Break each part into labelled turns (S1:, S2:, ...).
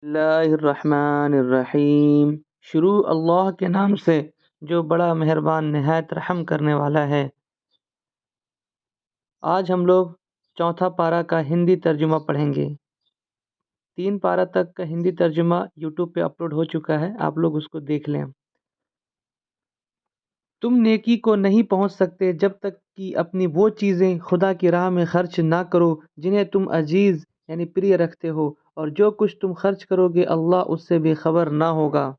S1: اللہ الرحمن الرحیم۔ شروع اللہ کے نام سے جو بڑا مہربان نہایت رحم کرنے والا ہے۔ آج ہم لوگ چوتھا پارہ کا ہندی ترجمہ پڑھیں گے۔ 3 پارہ تک کا ہندی ترجمہ یوٹیوب پہ اپلوڈ ہو چکا ہے، آپ لوگ اس کو دیکھ لیں۔ تم نیکی کو نہیں پہنچ سکتے جب تک کہ اپنی وہ چیزیں خدا کی راہ میں خرچ نہ کرو جنہیں تم عزیز یعنی پریہ رکھتے ہو، اور جو کچھ تم خرچ کرو گے اللہ اس سے بے خبر نہ ہوگا۔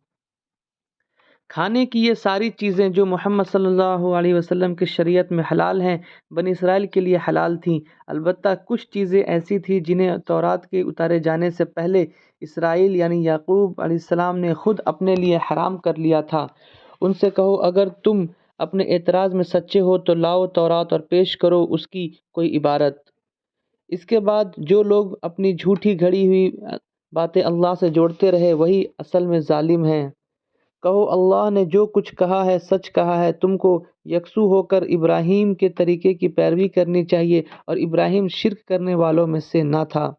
S1: کھانے کی یہ ساری چیزیں جو محمد صلی اللہ علیہ وسلم کی شریعت میں حلال ہیں، بنی اسرائیل کے لیے حلال تھیں، البتہ کچھ چیزیں ایسی تھیں جنہیں تورات کے اتارے جانے سے پہلے اسرائیل یعنی یعقوب علیہ السلام نے خود اپنے لیے حرام کر لیا تھا۔ ان سے کہو اگر تم اپنے اعتراض میں سچے ہو تو لاؤ تورات اور پیش کرو اس کی کوئی عبارت۔ اس کے بعد جو لوگ اپنی جھوٹی گھڑی ہوئی باتیں اللہ سے جوڑتے رہے وہی اصل میں ظالم ہیں۔ کہو اللہ نے جو کچھ کہا ہے سچ کہا ہے، تم کو یکسو ہو کر ابراہیم کے طریقے کی پیروی کرنی چاہیے، اور ابراہیم شرک کرنے والوں میں سے نہ تھا۔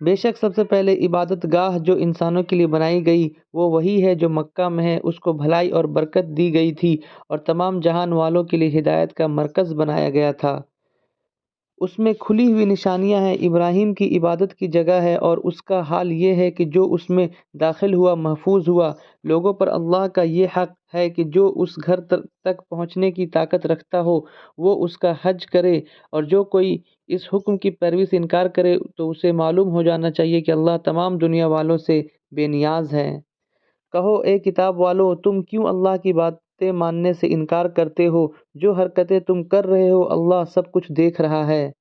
S1: بے شک سب سے پہلے عبادت گاہ جو انسانوں کے لیے بنائی گئی وہ وہی ہے جو مکہ میں ہے، اس کو بھلائی اور برکت دی گئی تھی اور تمام جہان والوں کے لیے ہدایت کا مرکز بنایا گیا تھا۔ اس میں کھلی ہوئی نشانیاں ہیں، ابراہیم کی عبادت کی جگہ ہے، اور اس کا حال یہ ہے کہ جو اس میں داخل ہوا محفوظ ہوا۔ لوگوں پر اللہ کا یہ حق ہے کہ جو اس گھر تک پہنچنے کی طاقت رکھتا ہو وہ اس کا حج کرے، اور جو کوئی اس حکم کی پیروی سے انکار کرے تو اسے معلوم ہو جانا چاہیے کہ اللہ تمام دنیا والوں سے بے نیاز ہے۔ کہو اے کتاب والو تم کیوں اللہ کی باتیں ماننے سے انکار کرتے ہو؟ جو حرکتیں تم کر رہے ہو اللہ سب کچھ دیکھ رہا ہے۔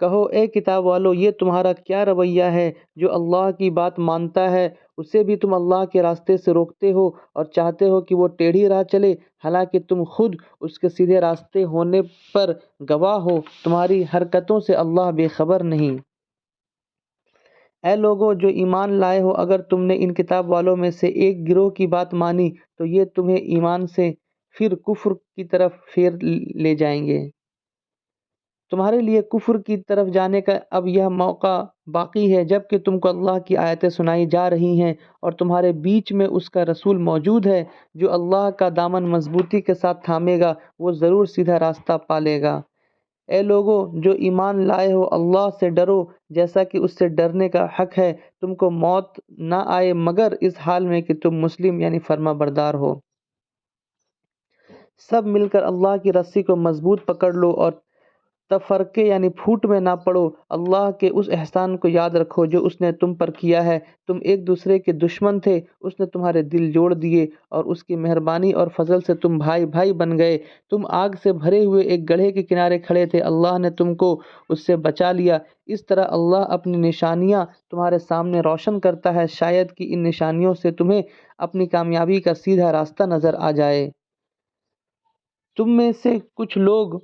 S1: کہو اے کتاب والو یہ تمہارا کیا رویہ ہے؟ جو اللہ کی بات مانتا ہے اسے بھی تم اللہ کے راستے سے روکتے ہو اور چاہتے ہو کہ وہ ٹیڑھی راہ چلے، حالانکہ تم خود اس کے سیدھے راستے ہونے پر گواہ ہو۔ تمہاری حرکتوں سے اللہ بے خبر نہیں۔ اے لوگو جو ایمان لائے ہو، اگر تم نے ان کتاب والوں میں سے ایک گروہ کی بات مانی تو یہ تمہیں ایمان سے پھر کفر کی طرف پھیر لے جائیں گے۔ تمہارے لیے کفر کی طرف جانے کا اب یہ موقع باقی ہے جب کہ تم کو اللہ کی آیتیں سنائی جا رہی ہیں اور تمہارے بیچ میں اس کا رسول موجود ہے۔ جو اللہ کا دامن مضبوطی کے ساتھ تھامے گا وہ ضرور سیدھا راستہ پا لے گا۔ اے لوگو جو ایمان لائے ہو اللہ سے ڈرو جیسا کہ اس سے ڈرنے کا حق ہے۔ تم کو موت نہ آئے مگر اس حال میں کہ تم مسلم یعنی فرما بردار ہو۔ سب مل کر اللہ کی رسی کو مضبوط پکڑ لو اور تفرقے یعنی پھوٹ میں نہ پڑو۔ اللہ کے اس احسان کو یاد رکھو جو اس نے تم پر کیا ہے۔ تم ایک دوسرے کے دشمن تھے، اس نے تمہارے دل جوڑ دیے، اور اس کی مہربانی اور فضل سے تم بھائی بھائی بن گئے۔ تم آگ سے بھرے ہوئے ایک گڑھے کے کنارے کھڑے تھے، اللہ نے تم کو اس سے بچا لیا۔ اس طرح اللہ اپنی نشانیاں تمہارے سامنے روشن کرتا ہے، شاید کہ ان نشانیوں سے تمہیں اپنی کامیابی کا سیدھا راستہ نظر آ جائے۔ تم میں سے کچھ لوگ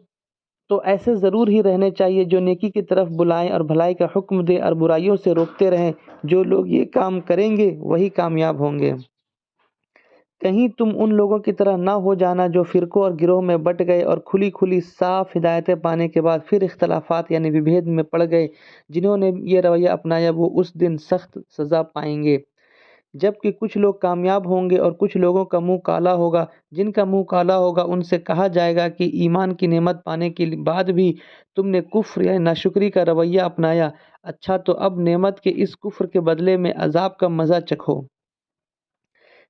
S1: تو ایسے ضرور ہی رہنے چاہیے جو نیکی کی طرف بلائیں اور بھلائی کا حکم دیں اور برائیوں سے روکتے رہیں۔ جو لوگ یہ کام کریں گے وہی کامیاب ہوں گے۔ کہیں تم ان لوگوں کی طرح نہ ہو جانا جو فرقوں اور گروہ میں بٹ گئے اور کھلی کھلی صاف ہدایتیں پانے کے بعد پھر اختلافات یعنی وبھید میں پڑ گئے۔ جنہوں نے یہ رویہ اپنایا وہ اس دن سخت سزا پائیں گے۔ جبکہ کچھ لوگ کامیاب ہوں گے اور کچھ لوگوں کا منہ کالا ہوگا۔ جن کا منہ کالا ہوگا ان سے کہا جائے گا کہ ایمان کی نعمت پانے کے بعد بھی تم نے کفر یا ناشکری کا رویہ اپنایا۔ اچھا تو اب نعمت کے اس کفر کے بدلے میں عذاب کا مزہ چکھو۔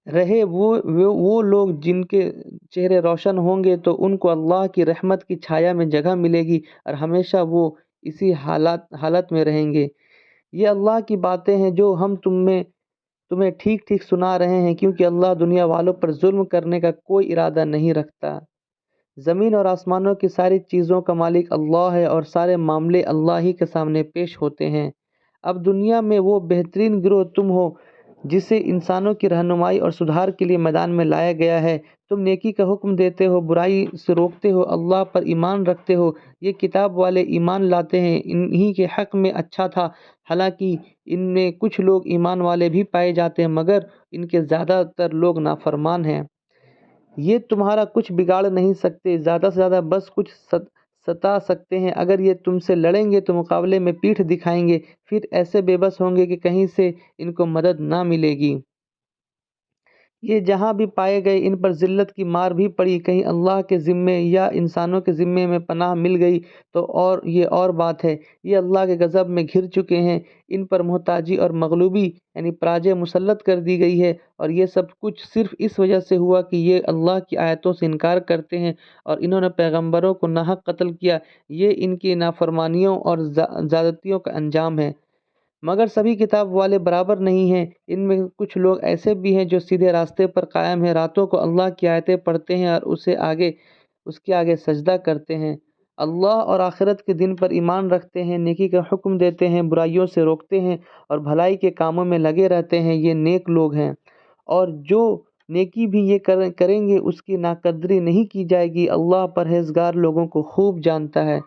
S1: رہے وہ لوگ جن کے چہرے روشن ہوں گے تو ان کو اللہ کی رحمت کی چھایا میں جگہ ملے گی اور ہمیشہ وہ اسی حالت میں رہیں گے۔ یہ اللہ کی باتیں ہیں جو ہم تمہیں ٹھیک ٹھیک سنا رہے ہیں، کیونکہ اللہ دنیا والوں پر ظلم کرنے کا کوئی ارادہ نہیں رکھتا۔ زمین اور آسمانوں کی ساری چیزوں کا مالک اللہ ہے اور سارے معاملے اللہ ہی کے سامنے پیش ہوتے ہیں۔ اب دنیا میں وہ بہترین گروہ تم ہو جسے انسانوں کی رہنمائی اور سدھار کے لیے میدان میں لایا گیا ہے۔ تم نیکی کا حکم دیتے ہو، برائی سے روکتے ہو، اللہ پر ایمان رکھتے ہو۔ یہ کتاب والے ایمان لاتے ہیں، انہی کے حق میں اچھا تھا، حالانکہ ان میں کچھ لوگ ایمان والے بھی پائے جاتے ہیں مگر ان کے زیادہ تر لوگ نافرمان ہیں۔ یہ تمہارا کچھ بگاڑ نہیں سکتے، زیادہ سے زیادہ بس کچھ ستا سکتے ہیں۔ اگر یہ تم سے لڑیں گے تو مقابلے میں پیٹھ دکھائیں گے، پھر ایسے بے بس ہوں گے کہ کہیں سے ان کو مدد نہ ملے گی۔ یہ جہاں بھی پائے گئے ان پر ذلت کی مار بھی پڑی، کہیں اللہ کے ذمے یا انسانوں کے ذمے میں پناہ مل گئی تو اور بات ہے۔ یہ اللہ کے غضب میں گھر چکے ہیں، ان پر محتاجی اور مغلوبی یعنی پراجے مسلط کر دی گئی ہے، اور یہ سب کچھ صرف اس وجہ سے ہوا کہ یہ اللہ کی آیتوں سے انکار کرتے ہیں اور انہوں نے پیغمبروں کو ناحق قتل کیا۔ یہ ان کی نافرمانیوں اور زیادتیوں کا انجام ہے۔ مگر سبھی کتاب والے برابر نہیں ہیں، ان میں کچھ لوگ ایسے بھی ہیں جو سیدھے راستے پر قائم ہیں، راتوں کو اللہ کی آیتیں پڑھتے ہیں اور اس کے آگے سجدہ کرتے ہیں، اللہ اور آخرت کے دن پر ایمان رکھتے ہیں، نیکی کا حکم دیتے ہیں، برائیوں سے روکتے ہیں اور بھلائی کے کاموں میں لگے رہتے ہیں، یہ نیک لوگ ہیں۔ اور جو نیکی بھی یہ کریں گے اس کی ناقدری نہیں کی جائے گی، اللہ پرہیزگار لوگوں کو خوب جانتا ہے۔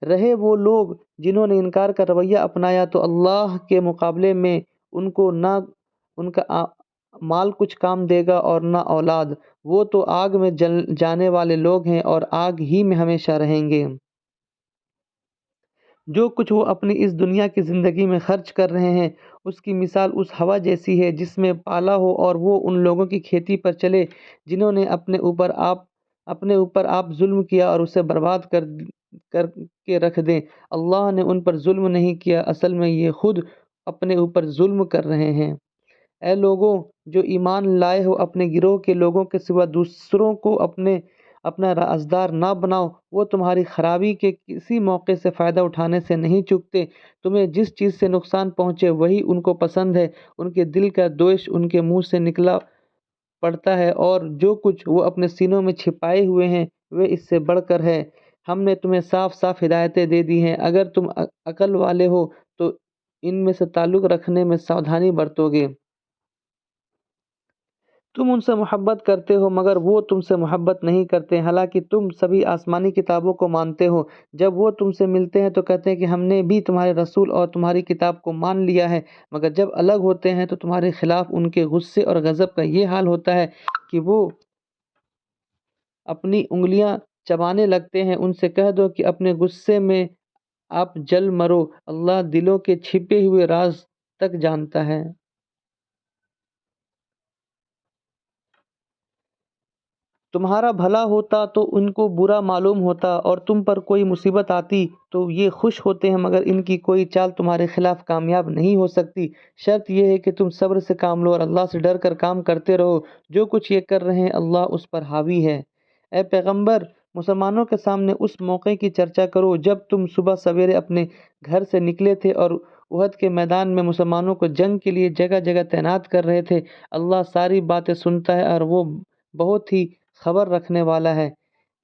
S1: رہے وہ لوگ جنہوں نے انکار کا رویہ اپنایا تو اللہ کے مقابلے میں ان کو نہ ان کا مال کچھ کام دے گا اور نہ اولاد، وہ تو آگ میں جل جانے والے لوگ ہیں اور آگ ہی میں ہمیشہ رہیں گے۔ جو کچھ وہ اپنی اس دنیا کی زندگی میں خرچ کر رہے ہیں اس کی مثال اس ہوا جیسی ہے جس میں پالا ہو اور وہ ان لوگوں کی کھیتی پر چلے جنہوں نے اپنے اوپر آپ ظلم کیا اور اسے برباد کر کے رکھ دیں۔ اللہ نے ان پر ظلم نہیں کیا، اصل میں یہ خود اپنے اوپر ظلم کر رہے ہیں۔ اے لوگوں جو ایمان لائے ہو، اپنے گروہ کے لوگوں کے سوا دوسروں کو اپنا رازدار نہ بناؤ، وہ تمہاری خرابی کے کسی موقع سے فائدہ اٹھانے سے نہیں چکتے، تمہیں جس چیز سے نقصان پہنچے وہی ان کو پسند ہے، ان کے دل کا دوش ان کے منہ سے نکلا پڑتا ہے اور جو کچھ وہ اپنے سینوں میں چھپائے ہوئے ہیں وہ اس سے بڑھ کر ہے۔ ہم نے تمہیں صاف صاف ہدایتیں دے دی ہیں، اگر تم عقل والے ہو تو ان میں سے تعلق رکھنے میں ساودھانی برتو گے۔ تم ان سے محبت کرتے ہو مگر وہ تم سے محبت نہیں کرتے، حالانکہ تم سبھی آسمانی کتابوں کو مانتے ہو۔ جب وہ تم سے ملتے ہیں تو کہتے ہیں کہ ہم نے بھی تمہارے رسول اور تمہاری کتاب کو مان لیا ہے، مگر جب الگ ہوتے ہیں تو تمہارے خلاف ان کے غصے اور غضب کا یہ حال ہوتا ہے کہ وہ اپنی انگلیاں چبانے لگتے ہیں۔ ان سے کہہ دو کہ اپنے غصے میں آپ جل مرو، اللہ دلوں کے چھپے ہوئے راز تک جانتا ہے۔ تمہارا بھلا ہوتا تو ان کو برا معلوم ہوتا اور تم پر کوئی مصیبت آتی تو یہ خوش ہوتے ہیں، مگر ان کی کوئی چال تمہارے خلاف کامیاب نہیں ہو سکتی۔ شرط یہ ہے کہ تم صبر سے کام لو اور اللہ سے ڈر کر کام کرتے رہو، جو کچھ یہ کر رہے ہیں اللہ اس پر حاوی ہے۔ اے پیغمبر، مسلمانوں کے سامنے اس موقع کی چرچا کرو جب تم صبح سویرے اپنے گھر سے نکلے تھے اور احد کے میدان میں مسلمانوں کو جنگ کے لیے جگہ جگہ تعینات کر رہے تھے۔ اللہ ساری باتیں سنتا ہے اور وہ بہت ہی خبر رکھنے والا ہے۔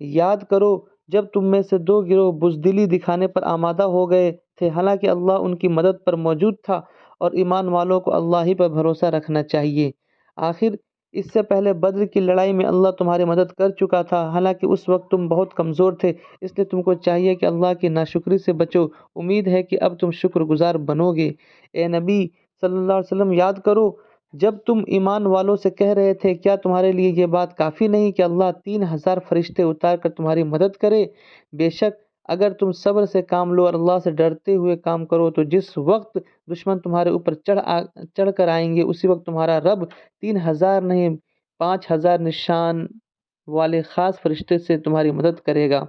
S1: یاد کرو جب تم میں سے دو گروہ بزدلی دکھانے پر آمادہ ہو گئے تھے، حالانکہ اللہ ان کی مدد پر موجود تھا، اور ایمان والوں کو اللہ ہی پر بھروسہ رکھنا چاہیے۔ آخر اس سے پہلے بدر کی لڑائی میں اللہ تمہاری مدد کر چکا تھا، حالانکہ اس وقت تم بہت کمزور تھے، اس لیے تم کو چاہیے کہ اللہ کی ناشکری سے بچو۔ امید ہے کہ اب تم شکر گزار بنو گے۔ اے نبی صلی اللہ علیہ وسلم، یاد کرو جب تم ایمان والوں سے کہہ رہے تھے کیا تمہارے لیے یہ بات کافی نہیں کہ اللہ 3000 فرشتے اتار کر تمہاری مدد کرے؟ بے شک اگر تم صبر سے کام لو اور اللہ سے ڈرتے ہوئے کام کرو تو جس وقت دشمن تمہارے اوپر چڑھ کر آئیں گے اسی وقت تمہارا رب 3000 نہیں 5000 نشان والے خاص فرشتے سے تمہاری مدد کرے گا۔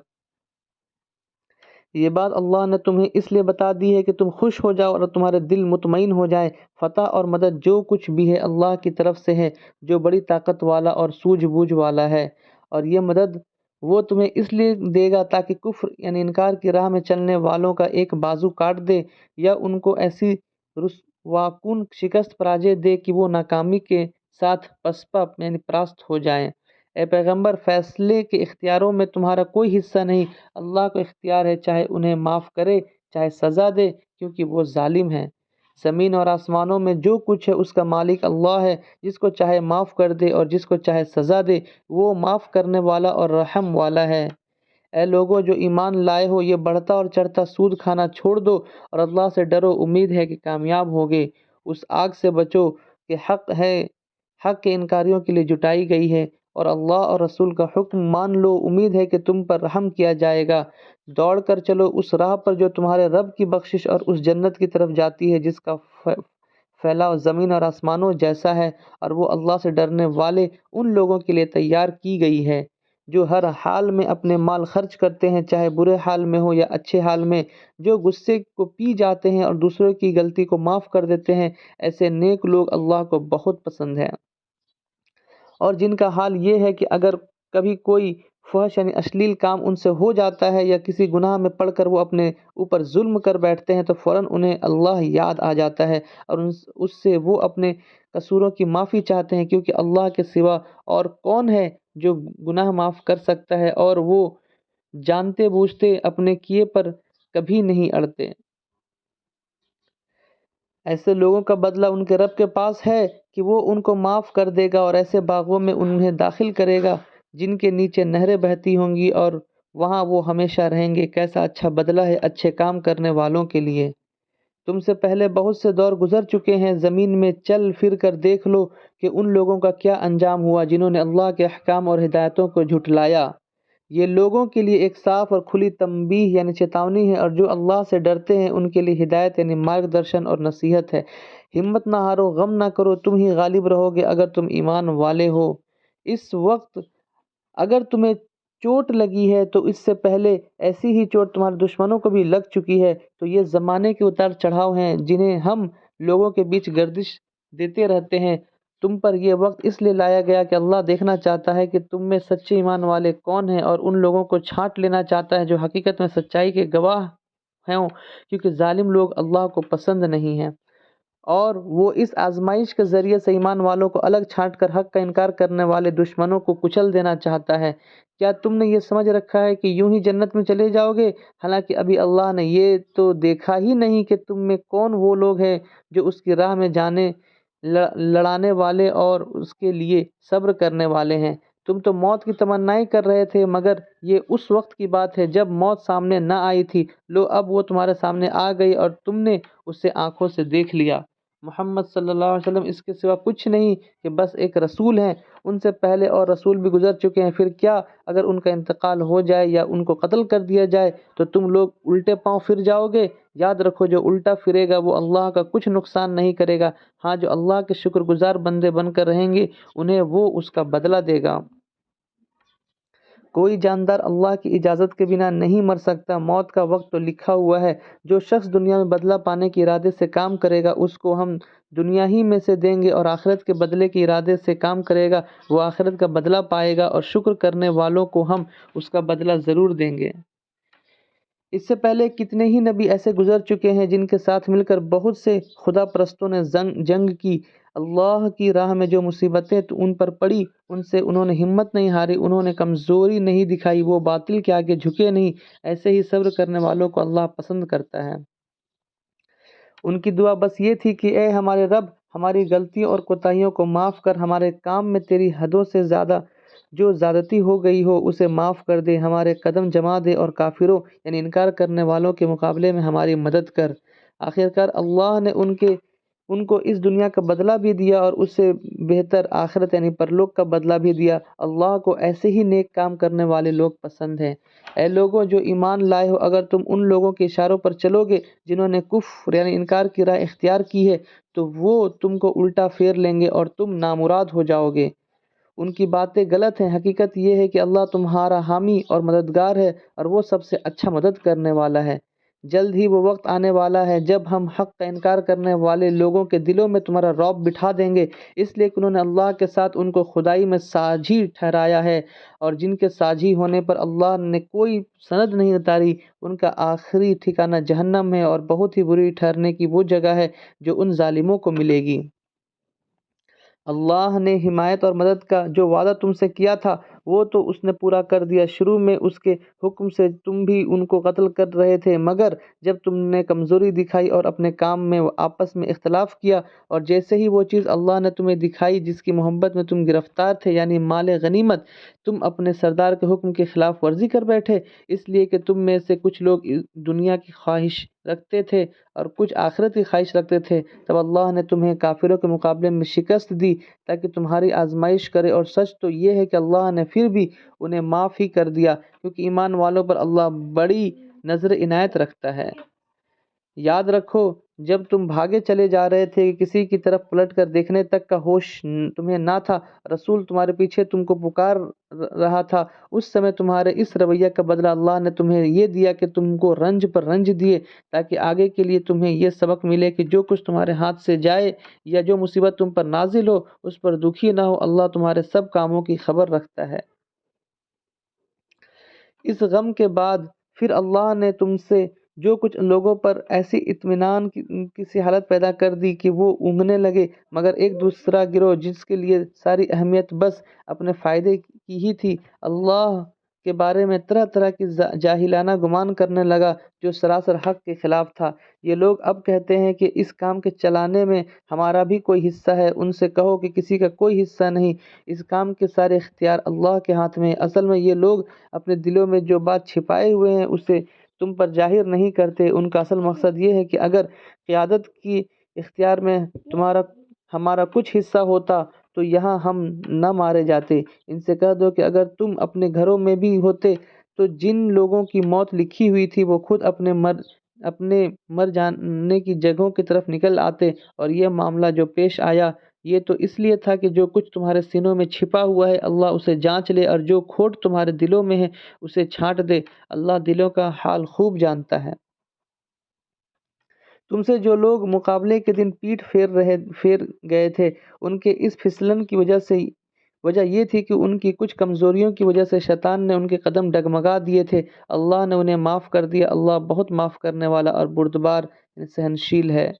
S1: یہ بات اللہ نے تمہیں اس لیے بتا دی ہے کہ تم خوش ہو جاؤ اور تمہارے دل مطمئن ہو جائیں۔ فتح اور مدد جو کچھ بھی ہے اللہ کی طرف سے ہے، جو بڑی طاقت والا اور سوجھ بوجھ والا ہے، اور یہ مدد وہ تمہیں اس لیے دے گا تاکہ کفر یعنی انکار کی راہ میں چلنے والوں کا ایک بازو کاٹ دے یا ان کو ایسی رسواکن شکست پراجے دے کہ وہ ناکامی کے ساتھ پسپا یعنی پراست ہو جائیں۔ اے پیغمبر، فیصلے کے اختیاروں میں تمہارا کوئی حصہ نہیں، اللہ کو اختیار ہے، چاہے انہیں معاف کرے چاہے سزا دے، کیونکہ وہ ظالم ہے۔ زمین اور آسمانوں میں جو کچھ ہے اس کا مالک اللہ ہے، جس کو چاہے معاف کر دے اور جس کو چاہے سزا دے، وہ معاف کرنے والا اور رحم والا ہے۔ اے لوگوں جو ایمان لائے ہو، یہ بڑھتا اور چڑھتا سود کھانا چھوڑ دو اور اللہ سے ڈرو، امید ہے کہ کامیاب ہوگے۔ اس آگ سے بچو کہ حق کے انکاریوں کے لیے جٹائی گئی ہے، اور اللہ اور رسول کا حکم مان لو، امید ہے کہ تم پر رحم کیا جائے گا۔ دوڑ کر چلو اس راہ پر جو تمہارے رب کی بخشش اور اس جنت کی طرف جاتی ہے جس کا پھیلاؤ زمین اور آسمانوں جیسا ہے، اور وہ اللہ سے ڈرنے والے ان لوگوں کے لیے تیار کی گئی ہے جو ہر حال میں اپنے مال خرچ کرتے ہیں، چاہے برے حال میں ہو یا اچھے حال میں، جو غصے کو پی جاتے ہیں اور دوسروں کی غلطی کو معاف کر دیتے ہیں۔ ایسے نیک لوگ اللہ کو بہت پسند ہیں۔ اور جن کا حال یہ ہے کہ اگر کبھی کوئی فحش یعنی اشلیل کام ان سے ہو جاتا ہے یا کسی گناہ میں پڑ کر وہ اپنے اوپر ظلم کر بیٹھتے ہیں تو فوراً انہیں اللہ یاد آ جاتا ہے اور اس سے وہ اپنے قصوروں کی معافی چاہتے ہیں، کیونکہ اللہ کے سوا اور کون ہے جو گناہ معاف کر سکتا ہے، اور وہ جانتے بوجھتے اپنے کیے پر کبھی نہیں اڑتے۔ ایسے لوگوں کا بدلہ ان کے رب کے پاس ہے کہ وہ ان کو معاف کر دے گا اور ایسے باغوں میں انہیں داخل کرے گا جن کے نیچے نہریں بہتی ہوں گی اور وہاں وہ ہمیشہ رہیں گے۔ کیسا اچھا بدلہ ہے اچھے کام کرنے والوں کے لیے۔ تم سے پہلے بہت سے دور گزر چکے ہیں، زمین میں چل پھر کر دیکھ لو کہ ان لوگوں کا کیا انجام ہوا جنہوں نے اللہ کے احکام اور ہدایتوں کو جھٹلایا۔ یہ لوگوں کے لیے ایک صاف اور کھلی تنبیہ یعنی چیتاونی ہے، اور جو اللہ سے ڈرتے ہیں ان کے لیے ہدایت یعنی مارگدرشن اور نصیحت ہے۔ ہمت نہ ہارو، غم نہ کرو، تم ہی غالب رہو گے اگر تم ایمان والے ہو۔ اس وقت اگر تمہیں چوٹ لگی ہے تو اس سے پہلے ایسی ہی چوٹ تمہارے دشمنوں کو بھی لگ چکی ہے، تو یہ زمانے کے اتار چڑھاؤ ہیں جنہیں ہم لوگوں کے بیچ گردش دیتے رہتے ہیں۔ تم پر یہ وقت اس لیے لایا گیا کہ اللہ دیکھنا چاہتا ہے کہ تم میں سچے ایمان والے کون ہیں، اور ان لوگوں کو چھانٹ لینا چاہتا ہے جو حقیقت میں سچائی کے گواہ ہوں، کیونکہ ظالم لوگ اللہ کو پسند نہیں ہیں۔ اور وہ اس آزمائش کے ذریعے سے ایمان والوں کو الگ چھانٹ کر حق کا انکار کرنے والے دشمنوں کو کچل دینا چاہتا ہے۔ کیا تم نے یہ سمجھ رکھا ہے کہ یوں ہی جنت میں چلے جاؤ گے، حالانکہ ابھی اللہ نے یہ تو دیکھا ہی نہیں کہ تم میں کون وہ لوگ ہیں جو اس کی راہ میں جانے لڑانے والے اور اس کے لیے صبر کرنے والے ہیں۔ تم تو موت کی تمنائیں کر رہے تھے، مگر یہ اس وقت کی بات ہے جب موت سامنے نہ آئی تھی، لو اب وہ تمہارے سامنے آ گئی اور تم نے اسے آنکھوں سے دیکھ لیا۔ محمد صلی اللہ علیہ وسلم اس کے سوا کچھ نہیں کہ بس ایک رسول ہیں۔ ان سے پہلے اور رسول بھی گزر چکے ہیں، پھر کیا اگر ان کا انتقال ہو جائے یا ان کو قتل کر دیا جائے تو تم لوگ الٹے پاؤں پھر جاؤ گے؟ یاد رکھو جو الٹا پھرے گا وہ اللہ کا کچھ نقصان نہیں کرے گا، ہاں جو اللہ کے شکر گزار بندے بن کر رہیں گے انہیں وہ اس کا بدلہ دے گا۔ کوئی جاندار اللہ کی اجازت کے بنا نہیں مر سکتا، موت کا وقت تو لکھا ہوا ہے۔ جو شخص دنیا میں بدلہ پانے کے ارادے سے کام کرے گا اس کو ہم دنیا ہی میں سے دیں گے، اور آخرت کے بدلے کے ارادے سے کام کرے گا وہ آخرت کا بدلہ پائے گا، اور شکر کرنے والوں کو ہم اس کا بدلہ ضرور دیں گے۔ اس سے پہلے کتنے ہی نبی ایسے گزر چکے ہیں جن کے ساتھ مل کر بہت سے خدا پرستوں نے جنگ کی۔ اللہ کی راہ میں جو مصیبتیں ان پر پڑی ان سے انہوں نے ہمت نہیں ہاری، انہوں نے کمزوری نہیں دکھائی، وہ باطل کے آگے جھکے نہیں۔ ایسے ہی صبر کرنے والوں کو اللہ پسند کرتا ہے۔ ان کی دعا بس یہ تھی کہ اے ہمارے رب، ہماری غلطیوں اور کوتاہیوں کو معاف کر، ہمارے کام میں تیری حدوں سے زیادہ جو زیادتی ہو گئی ہو اسے معاف کر دے، ہمارے قدم جما دے اور کافروں یعنی انکار کرنے والوں کے مقابلے میں ہماری مدد کر۔ آخرکار اللہ نے ان کو اس دنیا کا بدلہ بھی دیا اور اس سے بہتر آخرت یعنی پرلوک کا بدلہ بھی دیا۔ اللہ کو ایسے ہی نیک کام کرنے والے لوگ پسند ہیں۔ اے لوگوں جو ایمان لائے ہو، اگر تم ان لوگوں کے اشاروں پر چلو گے جنہوں نے کفر یعنی انکار کی راہ اختیار کی ہے تو وہ تم کو الٹا پھیر لیں گے اور تم نامراد ہو جاؤ گے۔ ان کی باتیں غلط ہیں، حقیقت یہ ہے کہ اللہ تمہارا حامی اور مددگار ہے اور وہ سب سے اچھا مدد کرنے والا ہے۔ جلد ہی وہ وقت آنے والا ہے جب ہم حق کا انکار کرنے والے لوگوں کے دلوں میں تمہارا رعب بٹھا دیں گے، اس لیے کہ انہوں نے اللہ کے ساتھ ان کو خدائی میں ساجھی ٹھہرایا ہے، اور جن کے ساجھی ہونے پر اللہ نے کوئی سند نہیں اتاری ان کا آخری ٹھکانہ جہنم ہے، اور بہت ہی بری ٹھہرنے کی وہ جگہ ہے جو ان ظالموں کو ملے گی۔ اللہ نے حمایت اور مدد کا جو وعدہ تم سے کیا تھا وہ تو اس نے پورا کر دیا، شروع میں اس کے حکم سے تم بھی ان کو قتل کر رہے تھے، مگر جب تم نے کمزوری دکھائی اور اپنے کام میں آپس میں اختلاف کیا، اور جیسے ہی وہ چیز اللہ نے تمہیں دکھائی جس کی محبت میں تم گرفتار تھے، یعنی مال غنیمت، تم اپنے سردار کے حکم کی خلاف ورزی کر بیٹھے، اس لیے کہ تم میں سے کچھ لوگ دنیا کی خواہش رکھتے تھے اور کچھ آخرت کی خواہش رکھتے تھے، تب اللہ نے تمہیں کافروں کے مقابلے میں شکست دی تاکہ تمہاری آزمائش کرے، اور سچ تو یہ ہے کہ اللہ نے پھر بھی انہیں معاف ہی کر دیا، کیونکہ ایمان والوں پر اللہ بڑی نظر عنایت رکھتا ہے۔ یاد رکھو جب تم بھاگے چلے جا رہے تھے کہ کسی کی طرف پلٹ کر دیکھنے تک کا ہوش تمہیں نہ تھا، رسول تمہارے پیچھے تم کو پکار رہا تھا، اس سمے تمہارے اس رویہ کا بدلہ اللہ نے تمہیں یہ دیا کہ تم کو رنج پر رنج دیے، تاکہ آگے کے لیے تمہیں یہ سبق ملے کہ جو کچھ تمہارے ہاتھ سے جائے یا جو مصیبت تم پر نازل ہو اس پر دکھی نہ ہو، اللہ تمہارے سب کاموں کی خبر رکھتا ہے۔ اس غم کے بعد پھر اللہ نے تم سے جو کچھ لوگوں پر ایسی اطمینان کی سی حالت پیدا کر دی کہ وہ اونگنے لگے، مگر ایک دوسرا گروہ جس کے لیے ساری اہمیت بس اپنے فائدے کی ہی تھی، اللہ کے بارے میں طرح طرح کی جاہلانہ گمان کرنے لگا جو سراسر حق کے خلاف تھا۔ یہ لوگ اب کہتے ہیں کہ اس کام کے چلانے میں ہمارا بھی کوئی حصہ ہے، ان سے کہو کہ کسی کا کوئی حصہ نہیں، اس کام کے سارے اختیار اللہ کے ہاتھ میں ہے۔ اصل میں یہ لوگ اپنے دلوں میں جو بات چھپائے ہوئے ہیں اسے تم پر ظاہر نہیں کرتے، ان کا اصل مقصد یہ ہے کہ اگر قیادت کی اختیار میں ہمارا کچھ حصہ ہوتا تو یہاں ہم نہ مارے جاتے۔ ان سے کہہ دو کہ اگر تم اپنے گھروں میں بھی ہوتے تو جن لوگوں کی موت لکھی ہوئی تھی وہ خود اپنے مر جانے کی جگہوں کی طرف نکل آتے، اور یہ معاملہ جو پیش آیا یہ تو اس لیے تھا کہ جو کچھ تمہارے سینوں میں چھپا ہوا ہے اللہ اسے جانچ لے، اور جو کھوٹ تمہارے دلوں میں ہے اسے چھانٹ دے، اللہ دلوں کا حال خوب جانتا ہے۔ تم سے جو لوگ مقابلے کے دن پیٹھ پھیر گئے تھے ان کے اس پھسلن کی وجہ یہ تھی کہ ان کی کچھ کمزوریوں کی وجہ سے شیطان نے ان کے قدم ڈگمگا دیے تھے، اللہ نے انہیں معاف کر دیا، اللہ بہت معاف کرنے والا اور بردبار سہنشیل ہے۔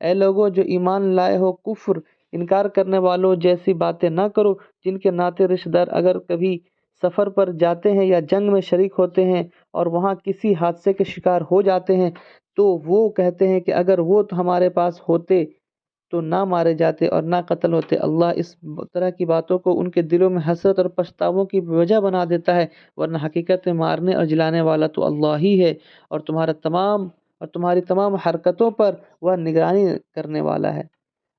S1: اے لوگو جو ایمان لائے ہو، کفر انکار کرنے والوں جیسی باتیں نہ کرو جن کے ناطے رشتہ دار اگر کبھی سفر پر جاتے ہیں یا جنگ میں شریک ہوتے ہیں اور وہاں کسی حادثے کے شکار ہو جاتے ہیں تو وہ کہتے ہیں کہ اگر وہ تو ہمارے پاس ہوتے تو نہ مارے جاتے اور نہ قتل ہوتے۔ اللہ اس طرح کی باتوں کو ان کے دلوں میں حسرت اور پچھتاووں کی وجہ بنا دیتا ہے، ورنہ حقیقت میں مارنے اور جلانے والا تو اللہ ہی ہے، اور تمہاری تمام حرکتوں پر وہ نگرانی کرنے والا ہے۔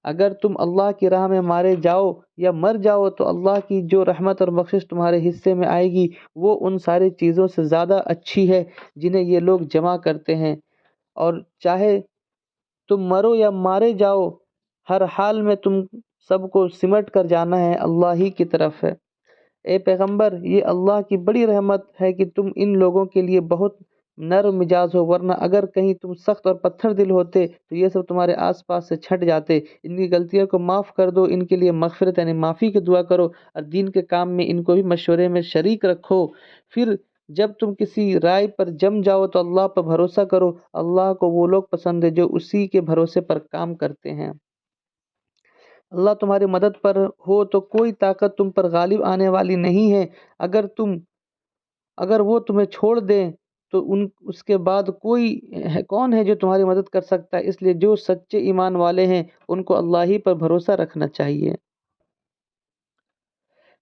S1: اگر تم اللہ کی راہ میں مارے جاؤ یا مر جاؤ تو اللہ کی جو رحمت اور بخشش تمہارے حصے میں آئے گی وہ ان ساری چیزوں سے زیادہ اچھی ہے جنہیں یہ لوگ جمع کرتے ہیں، اور چاہے تم مرو یا مارے جاؤ ہر حال میں تم سب کو سمٹ کر جانا ہے اللہ ہی کی طرف ہے۔ اے پیغمبر یہ اللہ کی بڑی رحمت ہے کہ تم ان لوگوں کے لیے بہت نرم مزاج ہو، ورنہ اگر کہیں تم سخت اور پتھر دل ہوتے تو یہ سب تمہارے آس پاس سے چھٹ جاتے۔ ان کی غلطیوں کو معاف کر دو، ان کے لیے مغفرت یعنی معافی کی دعا کرو، اور دین کے کام میں ان کو بھی مشورے میں شریک رکھو۔ پھر جب تم کسی رائے پر جم جاؤ تو اللہ پر بھروسہ کرو، اللہ کو وہ لوگ پسند ہے جو اسی کے بھروسے پر کام کرتے ہیں۔ اللہ تمہاری مدد پر ہو تو کوئی طاقت تم پر غالب آنے والی نہیں ہے، اگر وہ تمہیں چھوڑ دیں تو اس کے بعد کون ہے جو تمہاری مدد کر سکتا ہے؟ اس لیے جو سچے ایمان والے ہیں ان کو اللہ ہی پر بھروسہ رکھنا چاہیے۔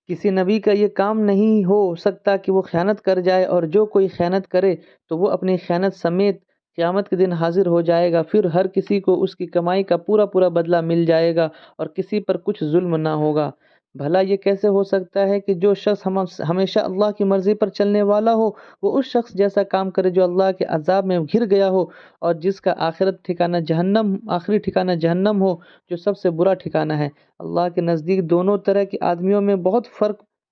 S1: کسی نبی کا یہ کام نہیں ہو سکتا کہ وہ خیانت کر جائے، اور جو کوئی خیانت کرے تو وہ اپنی خیانت سمیت قیامت کے دن حاضر ہو جائے گا، پھر ہر کسی کو اس کی کمائی کا پورا پورا بدلہ مل جائے گا اور کسی پر کچھ ظلم نہ ہوگا۔ بھلا یہ کیسے ہو سکتا ہے کہ جو شخص ہمیشہ اللہ کی مرضی پر چلنے والا ہو وہ اس شخص جیسا کام کرے جو اللہ کے عذاب میں گھر گیا ہو اور جس کا آخری ٹھکانہ جہنم ہو جو سب سے برا ٹھکانہ ہے۔ اللہ کے نزدیک دونوں طرح کے آدمیوں میں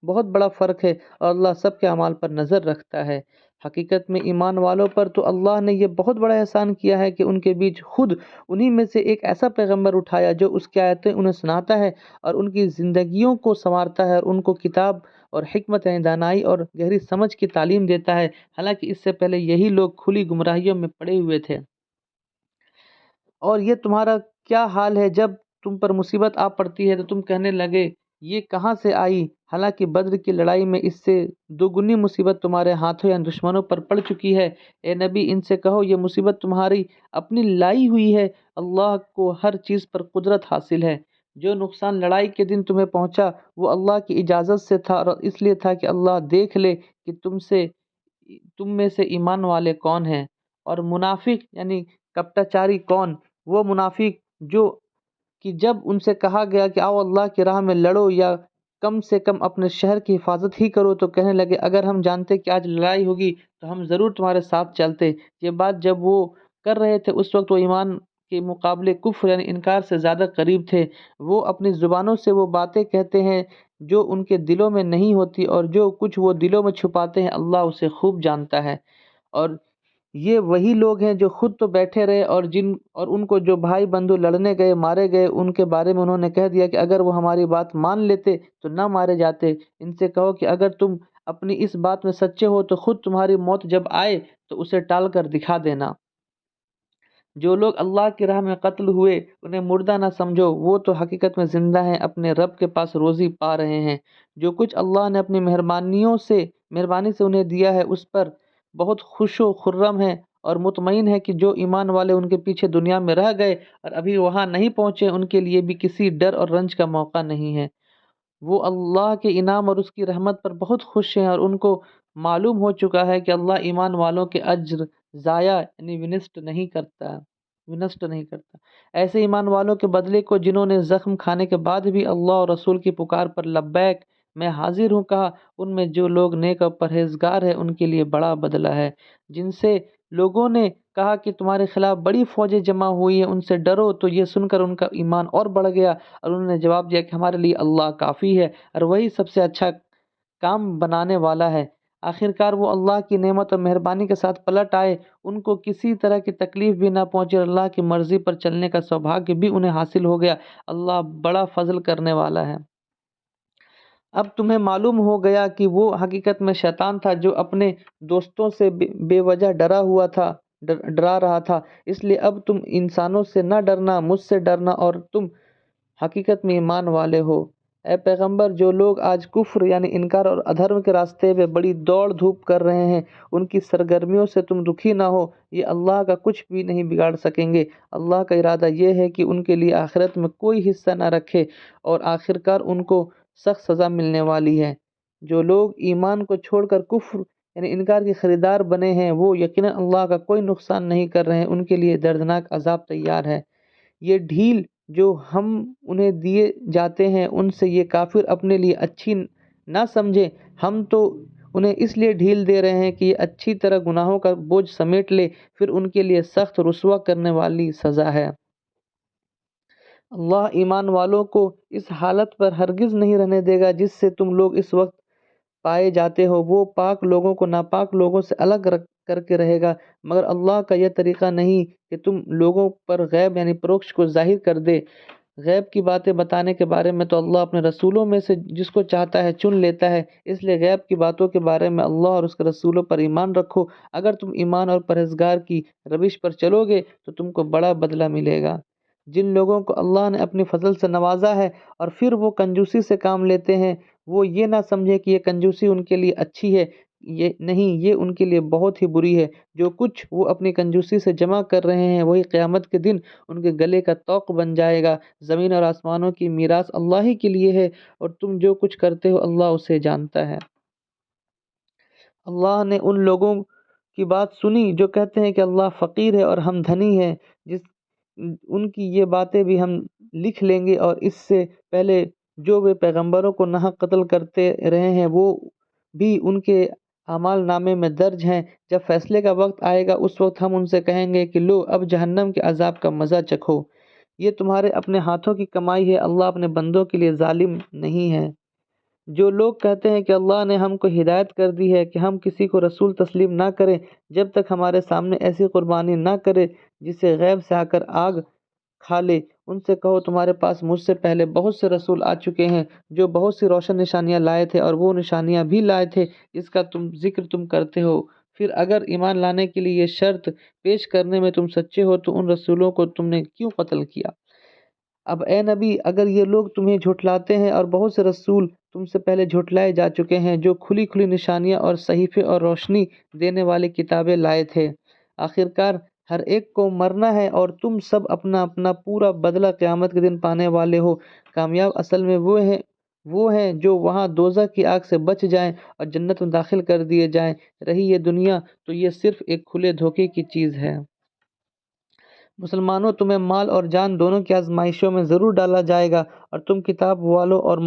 S1: بہت بڑا فرق ہے، اور اللہ سب کے اعمال پر نظر رکھتا ہے۔ حقیقت میں ایمان والوں پر تو اللہ نے یہ بہت بڑا احسان کیا ہے کہ ان کے بیچ خود انہی میں سے ایک ایسا پیغمبر اٹھایا جو اس کی آیتیں انہیں سناتا ہے اور ان کی زندگیوں کو سنوارتا ہے اور ان کو کتاب اور حکمت یعنی دانائی اور گہری سمجھ کی تعلیم دیتا ہے، حالانکہ اس سے پہلے یہی لوگ کھلی گمراہیوں میں پڑے ہوئے تھے۔ اور یہ تمہارا کیا حال ہے جب تم پر مصیبت آ پڑتی ہے تو تم کہنے لگے یہ کہاں سے آئی، حالانکہ بدر کی لڑائی میں اس سے دوگنی مصیبت تمہارے ہاتھوں یا دشمنوں پر پڑ چکی ہے۔ اے نبی ان سے کہو یہ مصیبت تمہاری اپنی لائی ہوئی ہے، اللہ کو ہر چیز پر قدرت حاصل ہے۔ جو نقصان لڑائی کے دن تمہیں پہنچا وہ اللہ کی اجازت سے تھا اور اس لیے تھا کہ اللہ دیکھ لے کہ تم میں سے ایمان والے کون ہیں اور منافق یعنی کپٹاچاری کون۔ وہ منافق جو کہ جب ان سے کہا گیا کہ آؤ اللہ کی راہ میں لڑو یا کم سے کم اپنے شہر کی حفاظت ہی کرو تو کہنے لگے اگر ہم جانتے کہ آج لڑائی ہوگی تو ہم ضرور تمہارے ساتھ چلتے۔ یہ بات جب وہ کر رہے تھے اس وقت وہ ایمان کے مقابلے کفر یعنی انکار سے زیادہ قریب تھے۔ وہ اپنی زبانوں سے وہ باتیں کہتے ہیں جو ان کے دلوں میں نہیں ہوتی، اور جو کچھ وہ دلوں میں چھپاتے ہیں اللہ اسے خوب جانتا ہے۔ اور یہ وہی لوگ ہیں جو خود تو بیٹھے رہے اور ان کو جو بھائی بندو لڑنے گئے مارے گئے، ان کے بارے میں انہوں نے کہہ دیا کہ اگر وہ ہماری بات مان لیتے تو نہ مارے جاتے۔ ان سے کہو کہ اگر تم اپنی اس بات میں سچے ہو تو خود تمہاری موت جب آئے تو اسے ٹال کر دکھا دینا۔ جو لوگ اللہ کی راہ میں قتل ہوئے انہیں مردہ نہ سمجھو، وہ تو حقیقت میں زندہ ہیں، اپنے رب کے پاس روزی پا رہے ہیں۔ جو کچھ اللہ نے اپنی مہربانی سے انہیں دیا ہے اس پر بہت خوش و خرم ہے اور مطمئن ہے کہ جو ایمان والے ان کے پیچھے دنیا میں رہ گئے اور ابھی وہاں نہیں پہنچے ان کے لیے بھی کسی ڈر اور رنج کا موقع نہیں ہے۔ وہ اللہ کے انعام اور اس کی رحمت پر بہت خوش ہیں اور ان کو معلوم ہو چکا ہے کہ اللہ ایمان والوں کے اجر ضائع یعنی ونسٹ نہیں کرتا۔ ایسے ایمان والوں کے بدلے کو جنہوں نے زخم کھانے کے بعد بھی اللہ اور رسول کی پکار پر لبیک میں حاضر ہوں کہا، ان میں جو لوگ نیک اور پرہیزگار ہیں ان کے لیے بڑا بدلہ ہے۔ جن سے لوگوں نے کہا کہ تمہارے خلاف بڑی فوجیں جمع ہوئی ہیں ان سے ڈرو، تو یہ سن کر ان کا ایمان اور بڑھ گیا اور انہوں نے جواب دیا کہ ہمارے لیے اللہ کافی ہے اور وہی سب سے اچھا کام بنانے والا ہے۔ آخرکار وہ اللہ کی نعمت اور مہربانی کے ساتھ پلٹ آئے، ان کو کسی طرح کی تکلیف بھی نہ پہنچی اور اللہ کی مرضی پر چلنے کا سوبھاگیہ بھی انہیں حاصل ہو گیا۔ اللہ بڑا فضل کرنے والا ہے۔ اب تمہیں معلوم ہو گیا کہ وہ حقیقت میں شیطان تھا جو اپنے دوستوں سے بے وجہ ڈرا رہا تھا، اس لیے اب تم انسانوں سے نہ ڈرنا، مجھ سے ڈرنا اور تم حقیقت میں ایمان والے ہو۔ اے پیغمبر، جو لوگ آج کفر یعنی انکار اور ادھرم کے راستے میں بڑی دوڑ دھوپ کر رہے ہیں ان کی سرگرمیوں سے تم دکھی نہ ہو، یہ اللہ کا کچھ بھی نہیں بگاڑ سکیں گے۔ اللہ کا ارادہ یہ ہے کہ ان کے لیے آخرت میں کوئی حصہ نہ رکھے اور آخرکار ان کو سخت سزا ملنے والی ہے۔ جو لوگ ایمان کو چھوڑ کر کفر یعنی انکار کے خریدار بنے ہیں وہ یقیناً اللہ کا کوئی نقصان نہیں کر رہے ہیں، ان کے لیے دردناک عذاب تیار ہے۔ یہ ڈھیل جو ہم انہیں دیے جاتے ہیں ان سے یہ کافر اپنے لیے اچھی نہ سمجھیں، ہم تو انہیں اس لیے ڈھیل دے رہے ہیں کہ یہ اچھی طرح گناہوں کا بوجھ سمیٹ لے، پھر ان کے لیے سخت رسوا کرنے والی سزا ہے۔ اللہ ایمان والوں کو اس حالت پر ہرگز نہیں رہنے دے گا جس سے تم لوگ اس وقت پائے جاتے ہو۔ وہ پاک لوگوں کو ناپاک لوگوں سے الگ کر کے رہے گا، مگر اللہ کا یہ طریقہ نہیں کہ تم لوگوں پر غیب یعنی پروکش کو ظاہر کر دے۔ غیب کی باتیں بتانے کے بارے میں تو اللہ اپنے رسولوں میں سے جس کو چاہتا ہے چن لیتا ہے، اس لیے غیب کی باتوں کے بارے میں اللہ اور اس کے رسولوں پر ایمان رکھو۔ اگر تم ایمان اور پرہیزگار کی روش پر چلو گے تو تم کو بڑا بدلہ ملے گا۔ جن لوگوں کو اللہ نے اپنی فضل سے نوازا ہے اور پھر وہ کنجوسی سے کام لیتے ہیں، وہ یہ نہ سمجھے کہ یہ کنجوسی ان کے لیے اچھی ہے، یہ ان کے لیے بہت ہی بری ہے۔ جو کچھ وہ اپنی کنجوسی سے جمع کر رہے ہیں وہی قیامت کے دن ان کے گلے کا طوق بن جائے گا۔ زمین اور آسمانوں کی میراث اللہ ہی کے لیے ہے اور تم جو کچھ کرتے ہو اللہ اسے جانتا ہے۔ اللہ نے ان لوگوں کی بات سنی جو کہتے ہیں کہ اللہ فقیر ہے اور ہم دھنی ہیں، ان کی یہ باتیں بھی ہم لکھ لیں گے اور اس سے پہلے جو وہ پیغمبروں کو ناحق قتل کرتے رہے ہیں وہ بھی ان کے اعمال نامے میں درج ہیں۔ جب فیصلے کا وقت آئے گا اس وقت ہم ان سے کہیں گے کہ لو اب جہنم کے عذاب کا مزہ چکھو، یہ تمہارے اپنے ہاتھوں کی کمائی ہے، اللہ اپنے بندوں کے لیے ظالم نہیں ہے۔ جو لوگ کہتے ہیں کہ اللہ نے ہم کو ہدایت کر دی ہے کہ ہم کسی کو رسول تسلیم نہ کریں جب تک ہمارے سامنے ایسی قربانی نہ کرے جسے غیب سے آ کر آگ کھا لے، ان سے کہو تمہارے پاس مجھ سے پہلے بہت سے رسول آ چکے ہیں جو بہت سی روشن نشانیاں لائے تھے اور وہ نشانیاں بھی لائے تھے جس کا ذکر تم کرتے ہو، پھر اگر ایمان لانے کے لیے یہ شرط پیش کرنے میں تم سچے ہو تو ان رسولوں کو تم نے کیوں قتل کیا؟ اب اے نبی، اگر یہ لوگ تمہیں جھٹلاتے ہیں اور بہت سے رسول تم سے پہلے جھٹلائے جا چکے ہیں، جو کھلی کھلی نشانیاں اور صحیفے اور روشنی دینے والی کتابیں لائے تھے۔ آخرکار ہر ایک کو مرنا ہے اور تم سب اپنا اپنا پورا بدلہ قیامت کے دن پانے والے ہو۔ کامیاب اصل میں وہ ہیں جو وہاں دوزخ کی آگ سے بچ جائیں اور جنت میں داخل کر دیے جائیں۔ رہی یہ دنیا تو یہ صرف ایک کھلے دھوکے کی چیز ہے۔ مسلمانوں، تمہیں مال اور جان دونوں کی آزمائشوں میں ضرور ڈالا جائے گا، اور تم کتاب والوں اور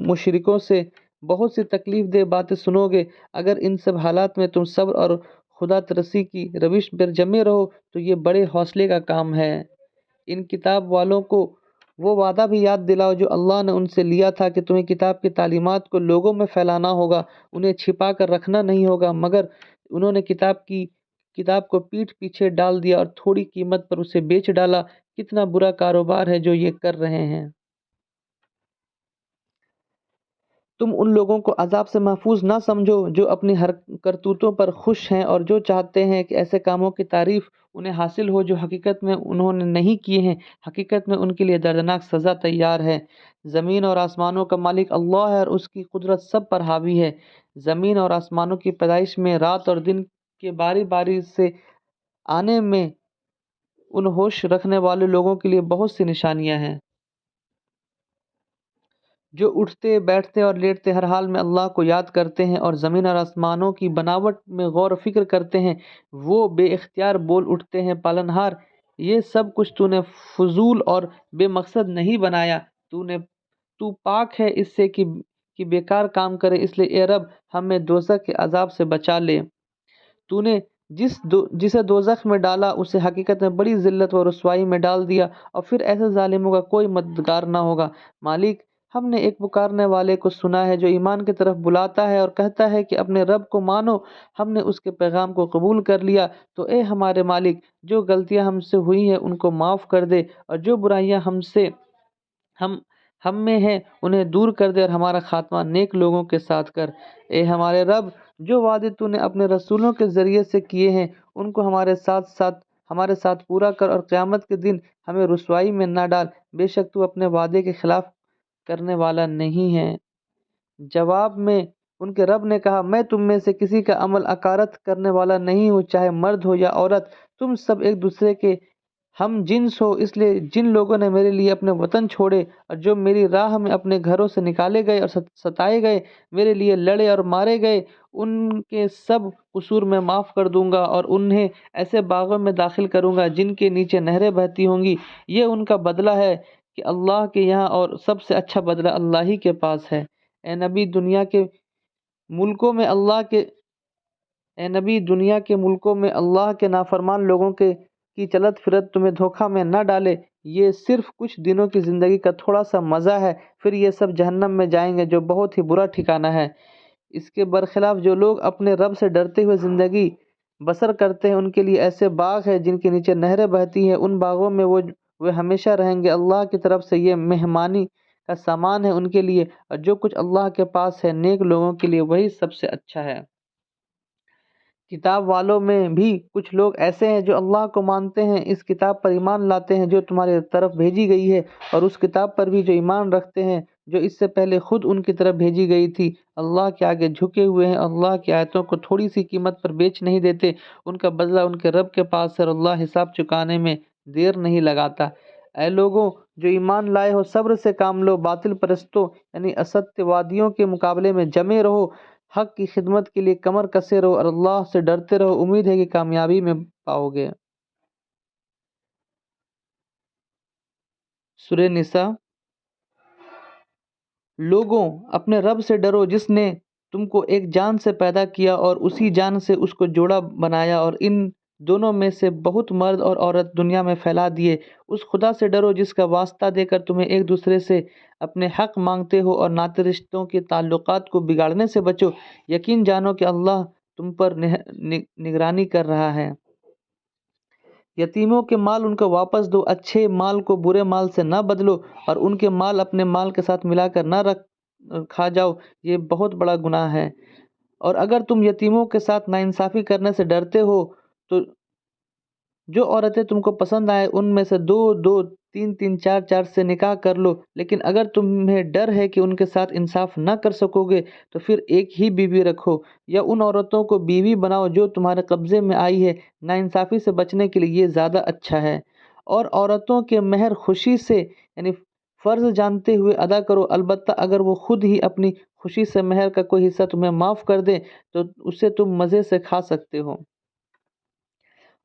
S1: مشرکوں سے بہت سی تکلیف دہ باتیں سنو گے۔ اگر ان سب حالات میں تم صبر اور خدا ترسی کی روش پر جمے رہو تو یہ بڑے حوصلے کا کام ہے۔ ان کتاب والوں کو وہ وعدہ بھی یاد دلاؤ جو اللہ نے ان سے لیا تھا کہ تمہیں کتاب کی تعلیمات کو لوگوں میں پھیلانا ہوگا، انہیں چھپا کر رکھنا نہیں ہوگا، مگر انہوں نے کتاب کو پیٹھ پیچھے ڈال دیا اور تھوڑی قیمت پر اسے بیچ ڈالا۔ کتنا برا کاروبار ہے جو یہ کر رہے ہیں۔ تم ان لوگوں کو عذاب سے محفوظ نہ سمجھو جو اپنی کرتوتوں پر خوش ہیں اور جو چاہتے ہیں کہ ایسے کاموں کی تعریف انہیں حاصل ہو جو حقیقت میں انہوں نے نہیں کیے ہیں۔ حقیقت میں ان کے لیے دردناک سزا تیار ہے۔ زمین اور آسمانوں کا مالک اللہ ہے اور اس کی قدرت سب پر حاوی ہے۔ زمین اور آسمانوں کی پیدائش میں، رات اور دن کے باری باری سے آنے میں ان ہوش رکھنے والے لوگوں کے لیے بہت سی نشانیاں ہیں جو اٹھتے بیٹھتے اور لیٹتے ہر حال میں اللہ کو یاد کرتے ہیں اور زمین اور آسمانوں کی بناوٹ میں غور و فکر کرتے ہیں۔ وہ بے اختیار بول اٹھتے ہیں، پالنہار، یہ سب کچھ تو نے فضول اور بے مقصد نہیں بنایا، تو پاک ہے اس سے کہ بیکار کام کرے، اس لیے اے رب ہمیں دوزخ کے عذاب سے بچا لے۔ تو نے جسے دوزخ میں ڈالا اسے حقیقت میں بڑی ذلت و رسوائی میں ڈال دیا، اور پھر ایسے ظالموں کا کوئی مددگار نہ ہوگا۔ مالک، ہم نے ایک پکارنے والے کو سنا ہے جو ایمان کی طرف بلاتا ہے اور کہتا ہے کہ اپنے رب کو مانو۔ ہم نے اس کے پیغام کو قبول کر لیا، تو اے ہمارے مالک، جو غلطیاں ہم سے ہوئی ہیں ان کو معاف کر دے، اور جو برائیاں ہم میں ہیں انہیں دور کر دے، اور ہمارا خاتمہ نیک لوگوں کے ساتھ کر۔ اے ہمارے رب، جو وعدے تو نے اپنے رسولوں کے ذریعے سے کیے ہیں ان کو ہمارے ساتھ پورا کر، اور قیامت کے دن ہمیں رسوائی میں نہ ڈال۔ بے شک تو اپنے وعدے کے خلاف کرنے والا نہیں ہے۔ جواب میں ان کے رب نے کہا، میں تم میں سے کسی کا عمل اکارت کرنے والا نہیں ہوں، چاہے مرد ہو یا عورت، تم سب ایک دوسرے کے ہم جنس ہو۔ اس لیے جن لوگوں نے میرے لیے اپنے وطن چھوڑے اور جو میری راہ میں اپنے گھروں سے نکالے گئے اور ستائے گئے، میرے لیے لڑے اور مارے گئے، ان کے سب قصور میں معاف کر دوں گا اور انہیں ایسے باغوں میں داخل کروں گا جن کے نیچے نہریں بہتی ہوں گی۔ یہ ان کا بدلہ ہے کہ اللہ کے یہاں، اور سب سے اچھا بدلہ اللہ ہی کے پاس ہے۔ اے نبی، دنیا کے ملکوں میں اللہ کے نافرمان لوگوں کی چلت پھرت تمہیں دھوکہ میں نہ ڈالے۔ یہ صرف کچھ دنوں کی زندگی کا تھوڑا سا مزہ ہے، پھر یہ سب جہنم میں جائیں گے جو بہت ہی برا ٹھکانہ ہے۔ اس کے برخلاف جو لوگ اپنے رب سے ڈرتے ہوئے زندگی بسر کرتے ہیں ان کے لیے ایسے باغ ہیں جن کے نیچے نہریں بہتی ہیں، ان باغوں میں وہ ہمیشہ رہیں گے۔ اللہ کی طرف سے یہ مہمانی کا سامان ہے ان کے لیے، اور جو کچھ اللہ کے پاس ہے نیک لوگوں کے لیے وہی سب سے اچھا ہے۔ کتاب والوں میں بھی کچھ لوگ ایسے ہیں جو اللہ کو مانتے ہیں، اس کتاب پر ایمان لاتے ہیں جو تمہاری طرف بھیجی گئی ہے، اور اس کتاب پر بھی جو ایمان رکھتے ہیں جو اس سے پہلے خود ان کی طرف بھیجی گئی تھی۔ اللہ کے آگے جھکے ہوئے ہیں، اللہ کی آیتوں کو تھوڑی سی قیمت پر بیچ نہیں دیتے۔ ان کا بدلہ ان کے رب کے پاس ہے، اور اللہ حساب چکانے میں دیر نہیں لگاتا۔ اے لوگوں جو ایمان لائے ہو، صبر سے کام لو، باطل پرستوں یعنی اسطے وادیوں کے مقابلے میں جمے رہو، حق کی خدمت کے لیے کمر کسے رہو، اور اللہ سے ڈرتے رہو، امید ہے کہ کامیابی میں پاؤ گے۔ سورہ نساء۔ لوگوں، اپنے رب سے ڈرو جس نے تم کو ایک جان سے پیدا کیا اور اسی جان سے اس کو جوڑا بنایا، اور ان دونوں میں سے بہت مرد اور عورت دنیا میں پھیلا دیے۔ اس خدا سے ڈرو جس کا واسطہ دے کر تمہیں ایک دوسرے سے اپنے حق مانگتے ہو، اور ناطے رشتوں کے تعلقات کو بگاڑنے سے بچو۔ یقین جانو کہ اللہ تم پر نگرانی کر رہا ہے۔ یتیموں کے مال ان کو واپس دو، اچھے مال کو برے مال سے نہ بدلو، اور ان کے مال اپنے مال کے ساتھ ملا کر نہ کھا جاؤ، یہ بہت بڑا گناہ ہے۔ اور اگر تم یتیموں کے ساتھ ناانصافی کرنے سے ڈرتے ہو تو جو عورتیں تم کو پسند آئیں ان میں سے دو تین تین چار چار سے نکاح کر لو، لیکن اگر تمہیں ڈر ہے کہ ان کے ساتھ انصاف نہ کر سکو گے تو پھر ایک ہی بیوی رکھو، یا ان عورتوں کو بیوی بناؤ جو تمہارے قبضے میں آئی ہے، ناانصافی سے بچنے کے لیے یہ زیادہ اچھا ہے۔ اور عورتوں کے مہر خوشی سے یعنی فرض جانتے ہوئے ادا کرو، البتہ اگر وہ خود ہی اپنی خوشی سے مہر کا کوئی حصہ تمہیں معاف کر دیں تو اسے تم مزے سے کھا سکتے ہو۔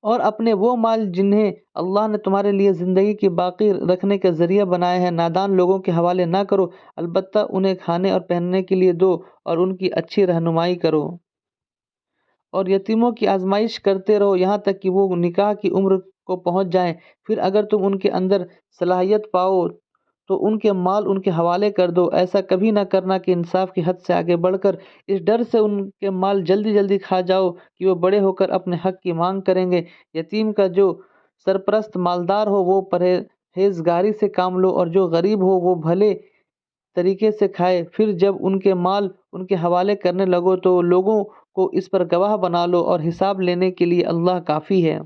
S1: اور اپنے وہ مال جنہیں اللہ نے تمہارے لیے زندگی کی باقی رکھنے کا ذریعہ بنایا ہے نادان لوگوں کے حوالے نہ کرو، البتہ انہیں کھانے اور پہننے کے لیے دو اور ان کی اچھی رہنمائی کرو۔ اور یتیموں کی آزمائش کرتے رہو یہاں تک کہ وہ نکاح کی عمر کو پہنچ جائیں، پھر اگر تم ان کے اندر صلاحیت پاؤ تو ان کے مال ان کے حوالے کر دو۔ ایسا کبھی نہ کرنا کہ انصاف کی حد سے آگے بڑھ کر اس ڈر سے ان کے مال جلدی جلدی کھا جاؤ کہ وہ بڑے ہو کر اپنے حق کی مانگ کریں گے۔ یتیم کا جو سرپرست مالدار ہو وہ پرہیزگاری سے کام لو، اور جو غریب ہو وہ بھلے طریقے سے کھائے۔ پھر جب ان کے مال ان کے حوالے کرنے لگو تو لوگوں کو اس پر گواہ بنا لو، اور حساب لینے کے لیے اللہ کافی ہے۔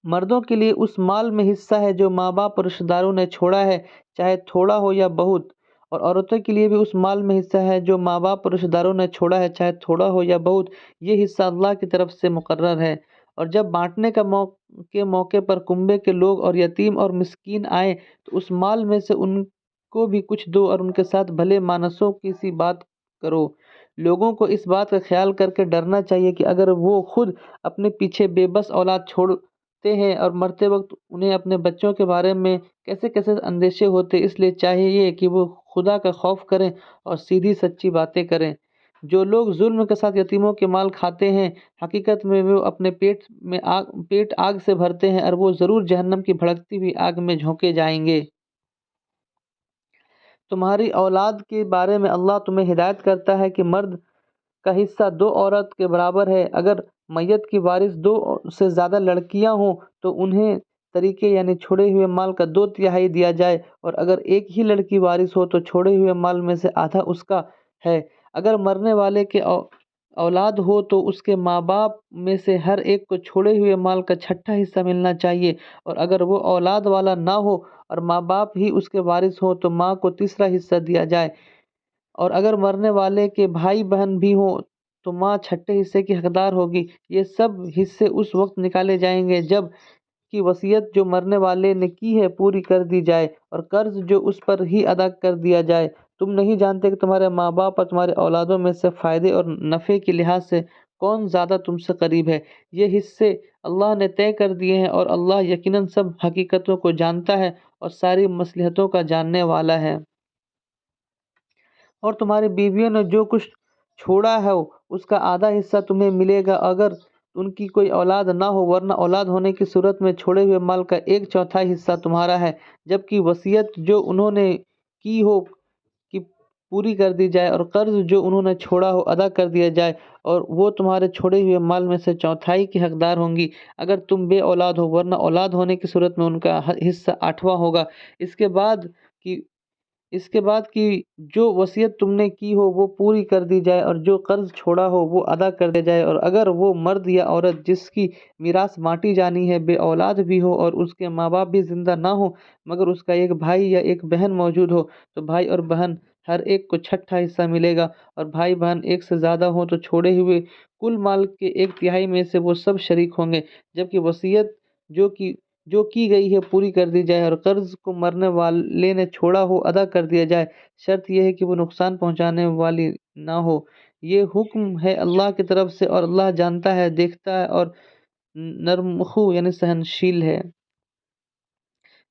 S1: مردوں کے لیے اس مال میں حصہ ہے جو ماں باپ اور رشتہ داروں نے چھوڑا ہے، چاہے تھوڑا ہو یا بہت، اور عورتوں کے لیے بھی اس مال میں حصہ ہے جو ماں باپ اور رشتہ داروں نے چھوڑا ہے، چاہے تھوڑا ہو یا بہت۔ یہ حصہ اللہ کی طرف سے مقرر ہے۔ اور جب بانٹنے کے موقع پر کنبے کے لوگ اور یتیم اور مسکین آئیں تو اس مال میں سے ان کو بھی کچھ دو، اور ان کے ساتھ بھلے مانسوں کی سی بات کرو۔ لوگوں کو اس بات کا خیال کر کے ڈرنا چاہیے کہ اگر وہ خود اپنے پیچھے بے بس اولاد چھوڑتے ہیں اور مرتے وقت انہیں اپنے بچوں کے بارے میں کیسے کیسے اندیشے ہوتے، اس لیے چاہیے کہ وہ خدا کا خوف کریں اور سیدھی سچی باتیں کریں۔ جو لوگ ظلم کے ساتھ یتیموں کے مال کھاتے ہیں، حقیقت میں وہ اپنے پیٹ آگ سے بھرتے ہیں، اور وہ ضرور جہنم کی بھڑکتی ہوئی آگ میں جھونکے جائیں گے۔ تمہاری اولاد کے بارے میں اللہ تمہیں ہدایت کرتا ہے کہ مرد کا حصہ دو عورت کے برابر ہے۔ اگر میت کی وارث دو سے زیادہ لڑکیاں ہوں تو انہیں طریقے یعنی چھوڑے ہوئے مال کا 2/3 دیا جائے، اور اگر ایک ہی لڑکی وارث ہو تو چھوڑے ہوئے مال میں سے آدھا اس کا ہے۔ اگر مرنے والے کے اولاد ہو تو اس کے ماں باپ میں سے ہر ایک کو چھوڑے ہوئے مال کا 1/6 حصہ ملنا چاہیے، اور اگر وہ اولاد والا نہ ہو اور ماں باپ ہی اس کے وارث ہوں تو ماں کو تیسرا حصہ دیا جائے، اور اگر مرنے والے کے بھائی بہن بھی ہوں تو ماں 6 حصے کی حقدار ہوگی۔ یہ سب حصے اس وقت نکالے جائیں گے جب کی وصیت جو مرنے والے نے کی ہے پوری کر دی جائے، اور قرض جو اس پر ہی ادا کر دیا جائے۔ تم نہیں جانتے کہ تمہارے ماں باپ اور تمہارے اولادوں میں سے فائدے اور نفع کے لحاظ سے کون زیادہ تم سے قریب ہے۔ یہ حصے اللہ نے طے کر دیے ہیں، اور اللہ یقیناً سب حقیقتوں کو جانتا ہے اور ساری مصلحتوں کا جاننے والا ہے۔ اور تمہاری بیویوں نے جو کچھ چھوڑا ہو اس کا آدھا حصہ تمہیں ملے گا اگر ان کی کوئی اولاد نہ ہو، ورنہ اولاد ہونے کی صورت میں چھوڑے ہوئے مال کا 1/4 حصہ تمہارا ہے، جبکہ وصیت جو انہوں نے کی ہو کہ پوری کر دی جائے، اور قرض جو انہوں نے چھوڑا ہو ادا کر دیا جائے، اور وہ تمہارے چھوڑے ہوئے مال میں سے 1/4 کی حقدار ہوں گی اگر تم بے اولاد ہو، ورنہ اولاد ہونے کی صورت میں ان کا حصہ 8واں ہوگا۔ اس کے بعد کی جو وصیت تم نے کی ہو وہ پوری کر دی جائے، اور جو قرض چھوڑا ہو وہ ادا کر دیا جائے، اور اگر وہ مرد یا عورت جس کی میراث بانٹی جانی ہے بے اولاد بھی ہو اور اس کے ماں باپ بھی زندہ نہ ہو مگر اس کا ایک بھائی یا ایک بہن موجود ہو، تو بھائی اور بہن ہر ایک کو 1/6 حصہ ملے گا، اور بھائی بہن ایک سے زیادہ ہوں تو چھوڑے ہوئے کل مال کے 1/3 میں سے وہ سب شریک ہوں گے، جبکہ وصیت جو کی گئی ہے پوری کر دی جائے، اور قرض کو مرنے والے نے چھوڑا ہو ادا کر دیا جائے، شرط یہ ہے کہ وہ نقصان پہنچانے والی نہ ہو۔ یہ حکم ہے اللہ کی طرف سے، اور اللہ جانتا ہے، دیکھتا ہے اور نرمخو یعنی سہنشیل ہے۔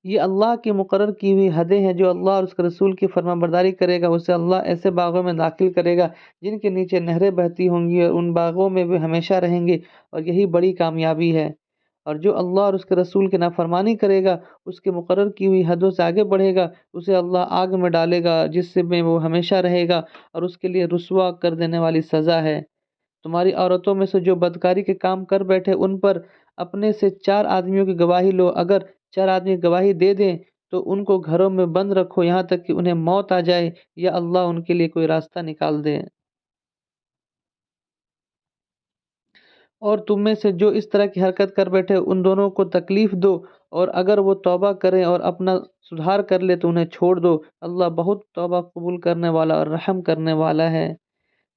S1: یہ اللہ کی مقرر کی ہوئی حدیں ہیں۔ جو اللہ اور اس کے رسول کی فرما برداری کرے گا اسے اللہ ایسے باغوں میں داخل کرے گا جن کے نیچے نہریں بہتی ہوں گی، اور ان باغوں میں وہ ہمیشہ رہیں گے، اور یہی بڑی کامیابی ہے۔ اور جو اللہ اور اس کے رسول کی نافرمانی کرے گا، اس کے مقرر کی ہوئی حدوں سے آگے بڑھے گا، اسے اللہ آگ میں ڈالے گا جس میں وہ ہمیشہ رہے گا، اور اس کے لیے رسوا کر دینے والی سزا ہے۔ تمہاری عورتوں میں سے جو بدکاری کے کام کر بیٹھے ان پر اپنے سے 4 آدمیوں کی گواہی لو۔ اگر 4 آدمی گواہی دے دیں تو ان کو گھروں میں بند رکھو یہاں تک کہ انہیں موت آ جائے یا اللہ ان کے لیے کوئی راستہ نکال دے۔ اور تم میں سے جو اس طرح کی حرکت کر بیٹھے ان دونوں کو تکلیف دو، اور اگر وہ توبہ کریں اور اپنا سدھار کر لے تو انہیں چھوڑ دو، اللہ بہت توبہ قبول کرنے والا اور رحم کرنے والا ہے۔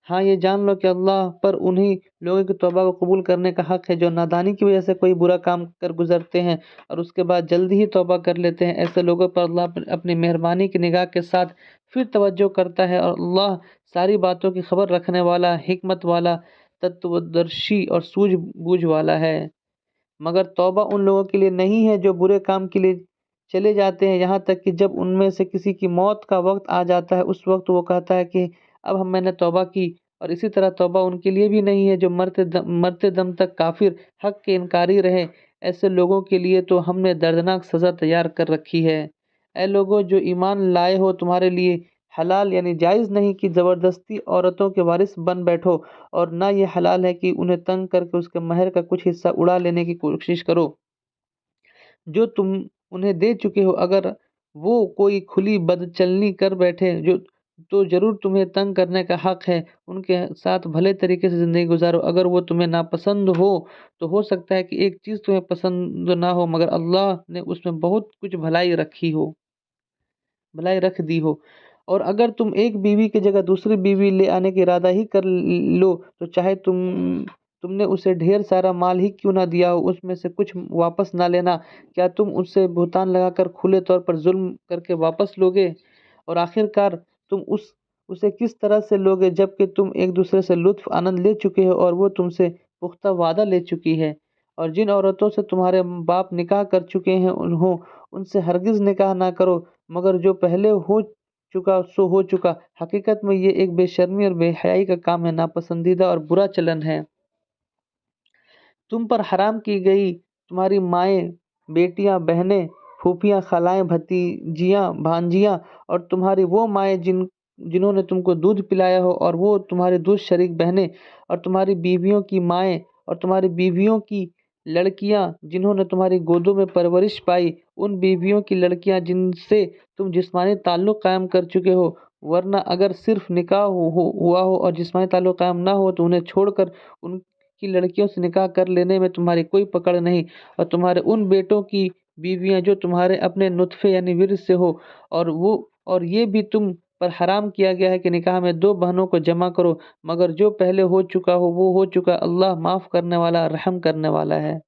S1: ہاں یہ جان لو کہ اللہ پر انہی لوگوں کی توبہ کو قبول کرنے کا حق ہے جو نادانی کی وجہ سے کوئی برا کام کر گزرتے ہیں اور اس کے بعد جلدی ہی توبہ کر لیتے ہیں۔ ایسے لوگوں پر اللہ اپنی مہربانی کی نگاہ کے ساتھ پھر توجہ کرتا ہے، اور اللہ ساری باتوں کی خبر رکھنے والا، حکمت والا، تتودرشی اور سوجھ بوجھ والا ہے۔ مگر توبہ ان لوگوں کے لیے نہیں ہے جو برے کام کے لیے چلے جاتے ہیں، یہاں تک کہ جب ان میں سے کسی کی موت کا وقت آ جاتا ہے اس وقت وہ کہتا ہے کہ اب میں نے توبہ کی۔ اور اسی طرح توبہ ان کے لیے بھی نہیں ہے جو مرتے دم تک کافر، حق کے انکاری رہے۔ ایسے لوگوں کے لیے تو ہم نے دردناک سزا تیار کر رکھی ہے۔ اے لوگوں جو ایمان لائے ہو، تمہارے لیے حلال یعنی جائز نہیں کہ زبردستی عورتوں کے وارث بن بیٹھو، اور نہ یہ حلال ہے کہ انہیں تنگ کر کے اس کے مہر کا کچھ حصہ اڑا لینے کی کوشش کرو جو تم انہیں دے چکے ہو۔ اگر وہ کوئی کھلی بدچلنی کر بیٹھے تو ضرور تمہیں تنگ کرنے کا حق ہے، ان کے ساتھ بھلے طریقے سے زندگی گزارو۔ اگر وہ تمہیں ناپسند ہو تو ہو سکتا ہے کہ ایک چیز تمہیں پسند نہ ہو، مگر اللہ نے اس میں بہت کچھ بھلائی رکھ دی ہو۔ اور اگر تم ایک بیوی کی جگہ دوسری بیوی لے آنے کا ارادہ ہی کر لو تو چاہے تم نے اسے ڈھیر سارا مال ہی کیوں نہ دیا ہو، اس میں سے کچھ واپس نہ لینا۔ کیا تم اس سے بہتان لگا کر کھلے طور پر ظلم کر کے واپس لوگے؟ اور آخر کار تم اسے کس طرح سے لوگے جب کہ تم ایک دوسرے سے لطف آنند لے چکے ہو اور وہ تم سے پختہ وعدہ لے چکی ہے؟ اور جن عورتوں سے تمہارے باپ نکاح کر چکے ہیں ان سے ہرگز نکاح نہ کرو، مگر جو پہلے ہو چکا سو ہو چکا۔ حقیقت میں یہ ایک بے شرمی اور بے حیائی کا کام ہے، ناپسندیدہ اور برا چلن ہے۔ تم پر حرام کی گئی تمہاری مائیں، بیٹیاں، بہنیں، پھوپھیاں، خالائیں، بھتیجیاں، بھانجیاں، اور تمہاری وہ مائیں جنہوں نے تم کو دودھ پلایا ہو، اور وہ تمہاری دودھ شریک بہنیں، اور تمہاری بیویوں کی مائیں، اور تمہاری بیویوں کی لڑکیاں جنہوں نے تمہاری گودوں میں پرورش پائی، ان بیویوں کی لڑکیاں جن سے تم جسمانی تعلق قائم کر چکے ہو، ورنہ اگر صرف نکاح ہوا ہو اور جسمانی تعلق قائم نہ ہو تو انہیں چھوڑ کر ان کی لڑکیوں سے نکاح کر لینے میں تمہاری کوئی پکڑ نہیں۔ اور تمہارے ان بیٹوں کی بیویاں جو تمہارے اپنے نطفے یعنی ورث سے ہو، اور یہ بھی تم پر حرام کیا گیا ہے کہ نکاح میں دو بہنوں کو جمع کرو، مگر جو پہلے ہو چکا ہو وہ ہو چکا، اللہ معاف کرنے والا رحم کرنے والا ہے۔